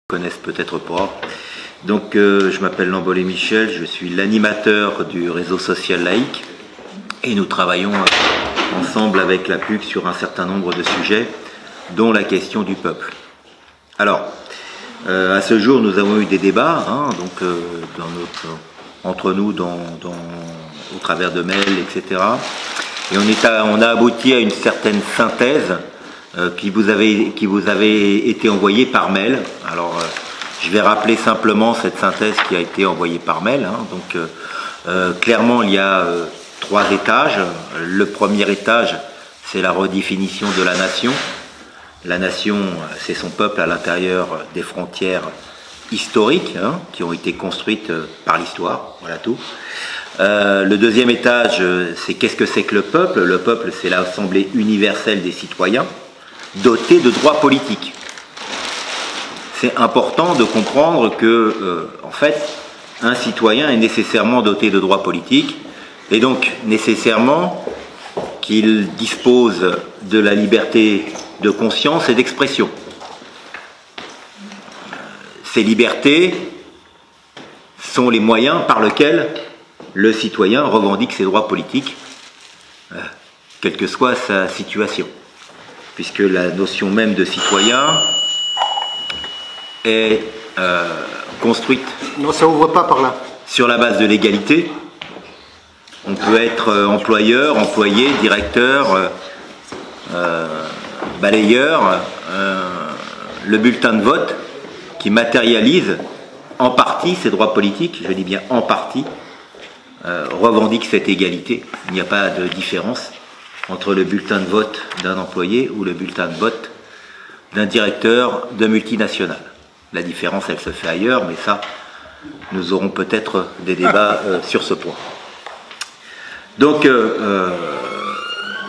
Connaissent peut-être pas. Donc je m'appelle Lambolé Michel, je suis l'animateur du réseau social laïque et nous travaillons ensemble avec la PUC sur un certain nombre de sujets, dont la question du peuple. Alors, à ce jour, nous avons eu des débats, entre nous, au travers de mails, etc. Et on a abouti à une certaine synthèse qui vous avait été envoyée par mail. Alors, je vais rappeler simplement cette synthèse qui a été envoyée par mail. Clairement, il y a trois étages. Le premier étage, c'est la redéfinition de la nation. La nation, c'est son peuple à l'intérieur des frontières historiques qui ont été construites par l'histoire. Voilà tout. Le deuxième étage, c'est qu'est-ce que c'est que le peuple? Le peuple, c'est l'assemblée universelle des citoyens, doté de droits politiques. C'est important de comprendre que, en fait, un citoyen est nécessairement doté de droits politiques et donc nécessairement qu'il dispose de la liberté de conscience et d'expression. Ces libertés sont les moyens par lesquels le citoyen revendique ses droits politiques, quelle que soit sa situation. Puisque la notion même de citoyen est construite non, ça ouvre pas par là. Sur la base de l'égalité. On peut être employeur, employé, directeur, balayeur, le bulletin de vote qui matérialise en partie ses droits politiques, je dis bien en partie, revendique cette égalité. Il n'y a pas de différence entre le bulletin de vote d'un employé ou le bulletin de vote d'un directeur de multinationale. La différence, elle se fait ailleurs, mais ça, nous aurons peut-être des débats sur ce point. Donc,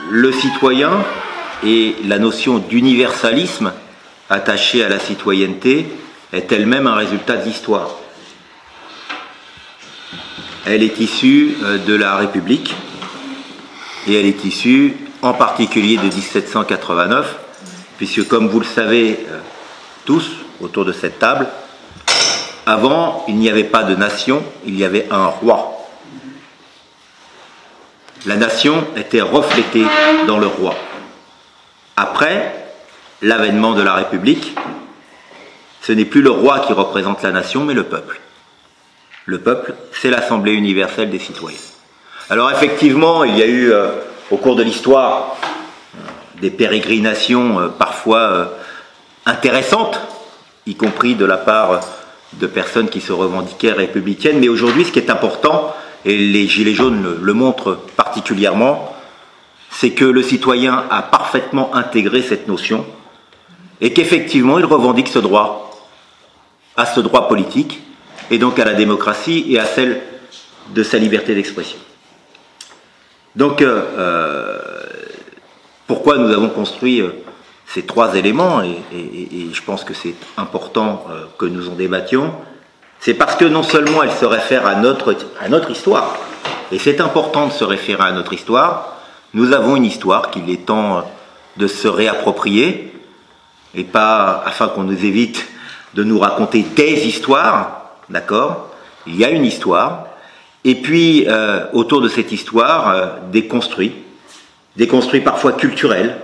le citoyen et la notion d'universalisme attachée à la citoyenneté est elle-même un résultat de l'histoire. Elle est issue de la République et elle est issue en particulier de 1789, puisque comme vous le savez tous autour de cette table, avant il n'y avait pas de nation, il y avait un roi. La nation était reflétée dans le roi. Après l'avènement de la République, ce n'est plus le roi qui représente la nation, mais le peuple. Le peuple, c'est l'Assemblée universelle des citoyens. Alors effectivement, il y a eu au cours de l'histoire des pérégrinations parfois intéressantes, y compris de la part de personnes qui se revendiquaient républicaines. Mais aujourd'hui, ce qui est important, et les Gilets jaunes le montrent particulièrement, c'est que le citoyen a parfaitement intégré cette notion et qu'effectivement, il revendique ce droit politique, et donc à la démocratie et à celle de sa liberté d'expression. Donc, pourquoi nous avons construit ces trois éléments, et je pense que c'est important que nous en débattions, c'est parce que non seulement elle se réfère à notre histoire, et c'est important de se référer à notre histoire, nous avons une histoire qu'il est temps de se réapproprier, et pas afin qu'on nous évite de nous raconter des histoires, d'accord? Il y a une histoire, et puis autour de cette histoire, des construits parfois culturels,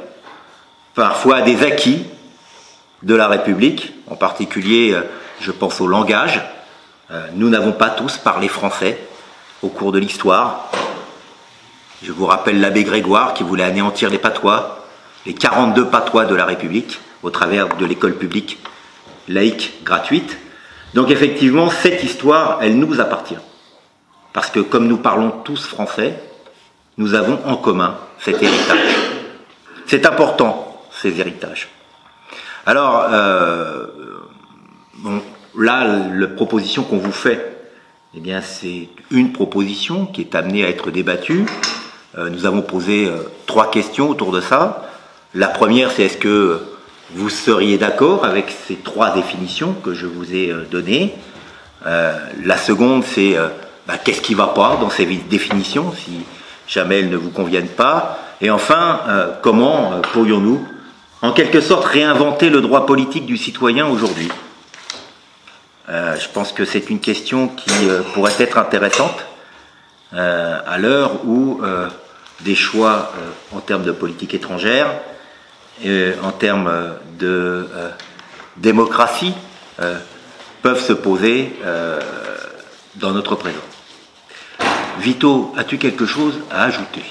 parfois des acquis de la République, en particulier je pense au langage. Nous n'avons pas tous parlé français au cours de l'histoire. Je vous rappelle l'abbé Grégoire qui voulait anéantir les patois, les 42 patois de la République, au travers de l'école publique laïque gratuite. Donc effectivement, cette histoire, elle nous appartient. Parce que comme nous parlons tous français, nous avons en commun cet héritage. C'est important, ces héritages. Alors, là, la proposition qu'on vous fait, eh bien, c'est une proposition qui est amenée à être débattue. Nous avons posé trois questions autour de ça. La première, c'est est-ce que vous seriez d'accord avec ces trois définitions que je vous ai données? La seconde, c'est qu'est-ce qui ne va pas dans ces définitions, si jamais elles ne vous conviennent pas? Et enfin, comment pourrions-nous, en quelque sorte, réinventer le droit politique du citoyen aujourd'hui? Je pense que c'est une question qui pourrait être intéressante à l'heure où des choix en termes de politique étrangère, en termes de démocratie, peuvent se poser dans notre présent. Vito, as-tu quelque chose à ajouter ?